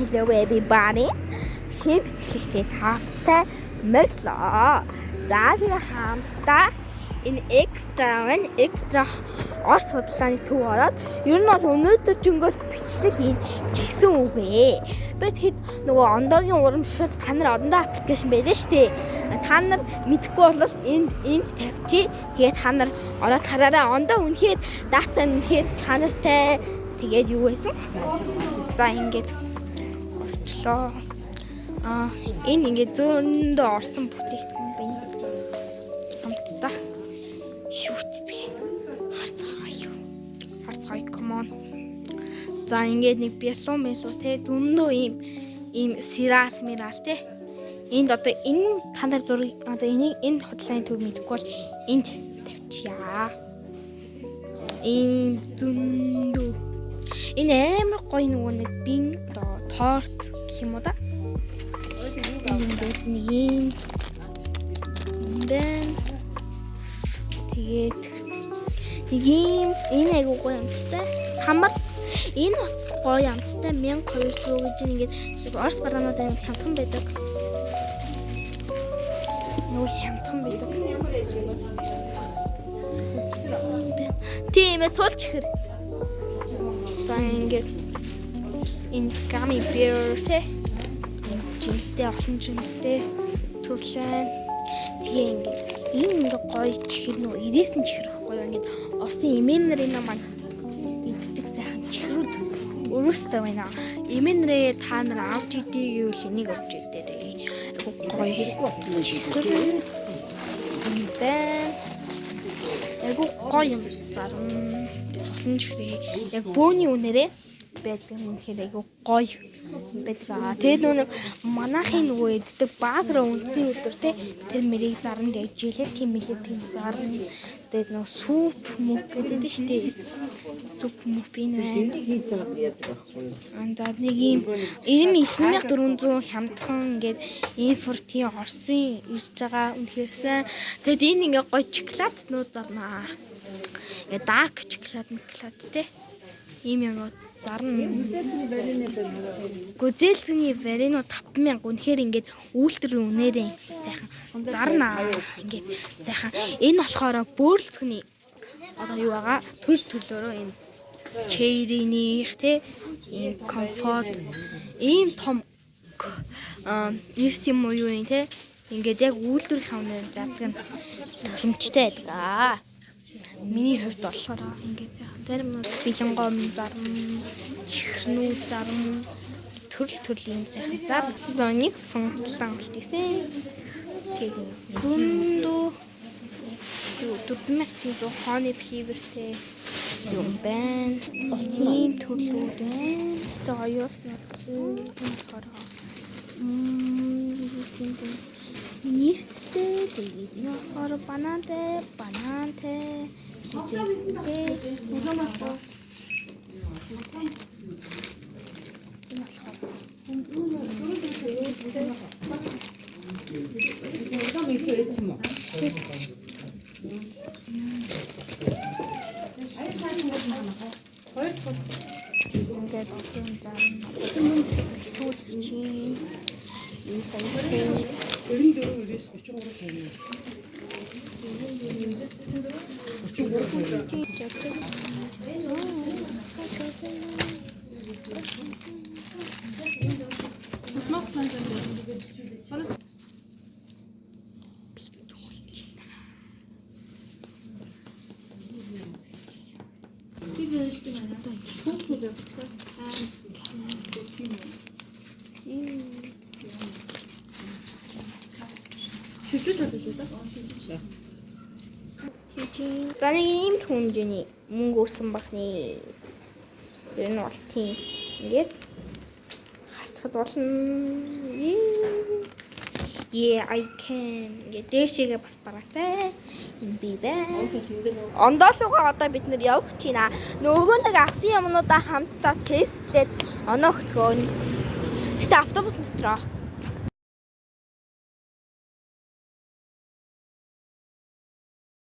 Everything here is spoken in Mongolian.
Hello everybody. Шинэ бичлэгтэй тавтай мөрлөө. За тэгээ хамтдаа энэ экстра орц судлааны төв ороод ер нь бол өнөөдөр жингөл бичлэг хийн гэсэн үг ээ. Би тэгэд нөгөө ондоогийн урамшил та нар одондоо аппликейшн байлаа шүү дээ. Та нар мэдхгүй бол энд тавьчих. Тэгээд та нар ороод хараарай. Ондоо үнэхээр дата үнэхээр чанартай. Тэгээд юу байсан? За ингээд орчлоо. Энэ ингээд зөндөө орсон бүтээгдэхүүн байна. Хамтдаа шүүцгээ. Харцгаая come on. За ингээд нэг бялуу те зөндөө ийм сирал те. Энд одоо энэ та нар зураг одоо энийг энэ хотлын төв мэдгүй бол энд тавьчихъя. Ийм зөндөө энэ амар гоё нэг бин торт гэх юм уу да. Ингээд нэг юм тэгээд нэг юм энэ айгуу гоё амттай самар энэ бас гоё амттай 1200 гэж ингээд орс бараанууд амар хямдхан байдаг. Нөө хямдхан байдаг. Тийм цолч ихэр. За ингээд энэ gummy bear те жимстэй олон жимстэй төлөөн тэгээ ингээд гоё чихэр нөө ирээсэн чихэр байхгүй юу ингээд орсын эмээнэрийн намайг иддэг сайхан чихрүүд өрөөстэй байна. Эмээнэрээ та нар авч идэх гэвэл энийг авч идээрэй. Гоё чихэр айгу гоё юм зарна. Олон чихрээ яг бөөний үнээрээ байдаг юм хэрэг айгу гоё байдаг. Тэгээд нөгөө манахын нөгөө иддэг баагра үндсийн үлдэр те тэр мэрийг зарна гэж жилээ тийм мэлээ тийм зарна. Тэгээд нөгөө суп мөг гэдэг штэ. Суп мөг бин байна. хийж байгаа яадаг байхгүй юу? Андаа нэг юм 99400 хямдхан ингээд импортын орсын ирж байгаа үнэхэрсэн. Тэгээд энэ ингээ гоё шоколаднууд зарнаа. Ингээ dark шоколад те. Ийм юм зарна. Гүзэлцний варино 5000 үнэхээр ингээд үйлдвэрийн үнээрээ сайхан зарна. Ингээд сайхан энэ болохоор бөөлцгний одоо юу байгаа төлөөрөө энэ черринийх те ийм комфорт ийм том нэрс юм уу юу юм те ингээд яг үйлдвэрийн үнээр зардаг нь хэмжтэй байдаг. Миний хувьд болохоор ингээд зарим нь бэлэнгон зарна, чихрнүүд зарна, төрлийн сайхан зар. Нэг сонголт гэсэн. Тэгээд дүндөө дүрмэхтэй хооны флейвертэй юм байна. Тийм төрлүүд байна. Тэгээд аюус болохоор нэрстэй тэгээд яхаар банантай за нэг ийм түнжний мөнгө өрсөн бахны ер нь бол тийм ингээд харцхад болно. I can ингээд дэшигээ бас бараатай энэ би байна. Ондоолуугаа одоо бид нэр явах гэж байна. Нөгөө нэг авсан юмнуудаа хамтдаа тестлээд оноо хөцгөөнө. Гэтэ автобус дотроо